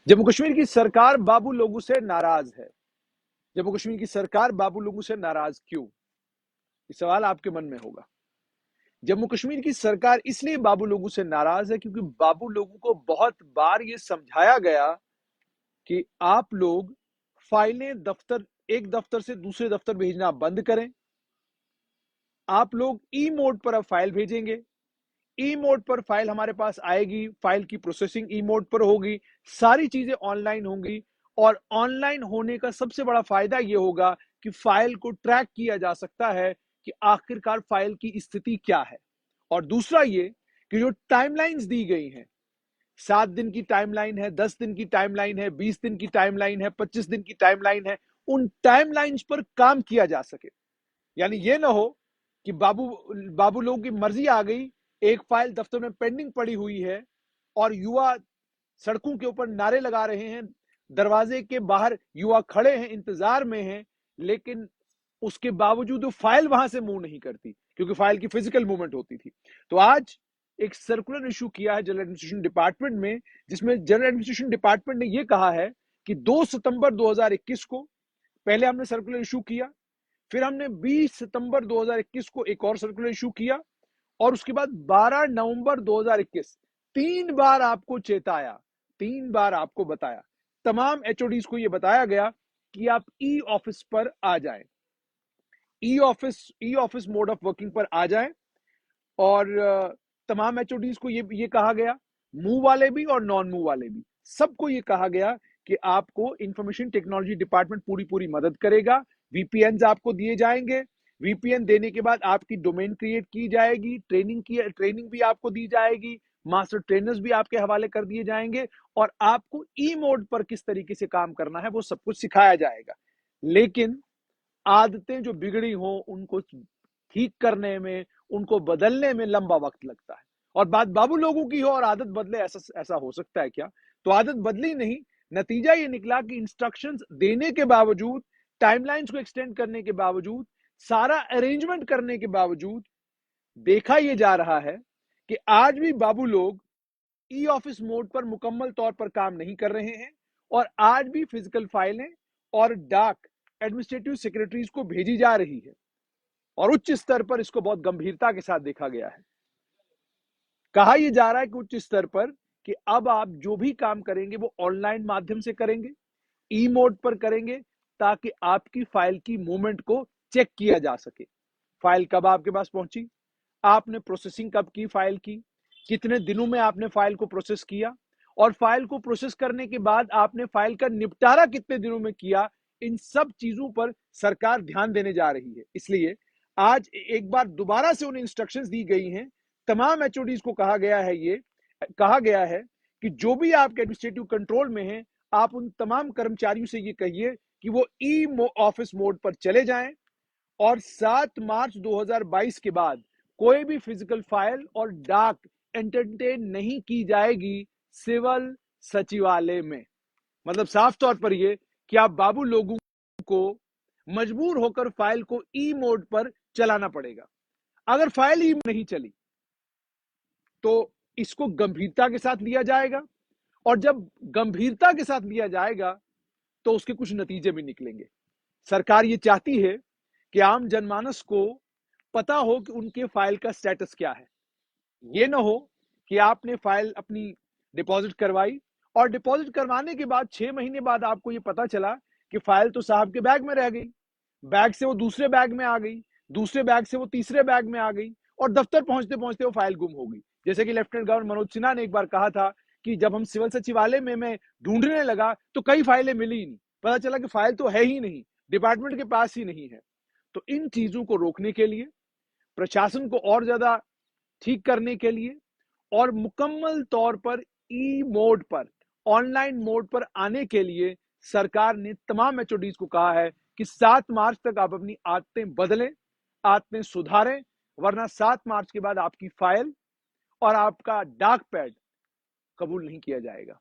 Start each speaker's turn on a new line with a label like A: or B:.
A: जम्मू कश्मीर की सरकार बाबू लोगों से नाराज है। जम्मू कश्मीर की सरकार बाबू लोगों से नाराज क्यों? ये सवाल आपके मन में होगा। जम्मू कश्मीर की सरकार इसलिए बाबू लोगों से नाराज है क्योंकि बाबू लोगों को बहुत बार ये समझाया गया कि आप लोग फाइलें एक दफ्तर से दूसरे दफ्तर भेजना बंद करें। आप लोग ई मोड पर अब फाइल भेजेंगे। ई मोड पर फाइल हमारे पास आएगी, फाइल की प्रोसेसिंग ई मोड पर होगी, सारी चीजें ऑनलाइन होंगी। और ऑनलाइन होने का सबसे बड़ा फायदा यह होगा कि फाइल को ट्रैक किया जा सकता है कि आखिरकार फाइल की स्थिति क्या है। और दूसरा ये कि जो टाइमलाइंस दी गई हैं, 7 दिन की टाइमलाइन है, 10 दिन की टाइमलाइन है, 20 दिन की टाइमलाइन है, 25 दिन की टाइमलाइन है, उन टाइमलाइंस पर काम किया जा सके। यानी ये ना हो कि बाबू लोगों की मर्जी आ गई, एक फाइल दफ्तर में पेंडिंग पड़ी हुई है और युवा सड़कों के ऊपर नारे लगा रहे हैं, दरवाजे के बाहर युवा खड़े हैं, इंतजार में हैं, लेकिन उसके बावजूद वो फाइल वहां से मूव नहीं करती क्योंकि फाइल की फिजिकल मूवमेंट होती थी। तो आज एक सर्कुलर इशू किया है जनरल एडमिनिस्ट्रेशन डिपार्टमेंट में, जिसमें जनरल एडमिनिस्ट्रेशन डिपार्टमेंट ने यह कहा है कि 2 सितंबर 2021 को पहले हमने सर्कुलर इशू किया, फिर हमने 20 सितंबर 2021 को एक और सर्कुलर इशू किया और उसके बाद 12 नवंबर 2021 3 बार आपको चेताया, 3 बार आपको बताया, तमाम एचओडीज को यह बताया गया कि आप ई ऑफिस पर आ जाएं, e office mode of working पर आ जाएं। और तमाम एचओडीज को ये कहा गया, मूव वाले भी और नॉन मूव वाले भी, सबको ये कहा गया कि आपको इंफॉर्मेशन टेक्नोलॉजी डिपार्टमेंट पूरी पूरी मदद करेगा। वीपीएन आपको दिए जाएंगे, वीपीएन देने के बाद आपकी डोमेन क्रिएट की जाएगी, ट्रेनिंग भी आपको दी जाएगी, मास्टर ट्रेनर्स भी आपके हवाले कर दिए जाएंगे और आपको ई मोड पर किस तरीके से काम करना है वो सब कुछ सिखाया जाएगा। लेकिन आदतें जो बिगड़ी हो उनको ठीक करने में, उनको बदलने में लंबा वक्त लगता है। और बात बाबू लोगों की हो और आदत बदले, ऐसा हो सकता है क्या? तो आदत बदली नहीं, नतीजा ये निकला कि इंस्ट्रक्शंस देने के बावजूद, टाइमलाइंस को एक्सटेंड करने के बावजूद, सारा अरेंजमेंट करने के बावजूद देखा यह जा रहा है कि आज भी बाबू लोग ई ऑफिस मोड पर मुकम्मल तौर पर काम नहीं कर रहे हैं और आज भी फिजिकल फाइलें और डाक एडमिनिस्ट्रेटिव सेक्रेटरीज को भेजी जा रही है। और उच्च स्तर पर इसको बहुत गंभीरता के साथ देखा गया है। कहा यह जा रहा है कि उच्च स्तर पर कि अब आप जो भी काम करेंगे वो ऑनलाइन माध्यम से करेंगे, ई मोड पर करेंगे, ताकि आपकी फाइल की मूवमेंट को चेक किया जा सके। फाइल कब आपके पास पहुंची, आपने प्रोसेसिंग कब की फाइल की, कितने दिनों में आपने फाइल को प्रोसेस किया, और फाइल को प्रोसेस करने के बाद आपने फाइल का निपटारा कितने दिनों में किया। इन सब चीजों पर सरकार ध्यान देने जा रही है। इसलिए आज एक बार दोबारा से उन्हें इंस्ट्रक्शंस दी गई हैं, तमाम एचओडीज को कहा गया है कि जो भी आपके एडमिनिस्ट्रेटिव कंट्रोल में है, आप उन तमाम कर्मचारियों से ये कहिए कि वो ई ऑफिस मोड पर चले जाएं और 7 मार्च 2022 के बाद कोई भी फिजिकल फाइल और डाक एंटरटेन नहीं की जाएगी सिविल सचिवालय में। मतलब साफ तौर पर यह कि आप बाबू लोगों को मजबूर होकर फाइल को ई मोड पर चलाना पड़ेगा। अगर फाइल ई नहीं चली तो इसको गंभीरता के साथ लिया जाएगा, और जब गंभीरता के साथ लिया जाएगा तो उसके कुछ नतीजे भी निकलेंगे। सरकार ये चाहती है कि आम जनमानस को पता हो कि उनके फाइल का स्टेटस क्या है। ये ना हो कि आपने फाइल अपनी डिपॉजिट करवाई और डिपॉजिट करवाने के बाद 6 महीने बाद आपको ये पता चला कि फाइल तो साहब के बैग में रह गई, बैग से वो दूसरे बैग में आ गई, दूसरे बैग से वो तीसरे बैग में आ गई और दफ्तर पहुंचते पहुंचते वो फाइल गुम हो गई। जैसे कि लेफ्टिनेंट गवर्नर मनोज सिन्हा ने एक बार कहा था कि जब हम सिविल सचिवालय में मैं ढूंढने लगा तो कई फाइलें मिली ही नहीं, पता चला कि फाइल तो है ही नहीं, डिपार्टमेंट के पास ही नहीं है। तो इन चीजों को रोकने के लिए, प्रशासन को और ज्यादा ठीक करने के लिए और मुकम्मल तौर पर ई मोड पर, ऑनलाइन मोड पर आने के लिए सरकार ने तमाम एचओडीज को कहा है कि 7 मार्च तक आप अपनी आदतें बदलें, आदतें सुधारें, वरना 7 मार्च के बाद आपकी फाइल और आपका डाक पैड कबूल नहीं किया जाएगा।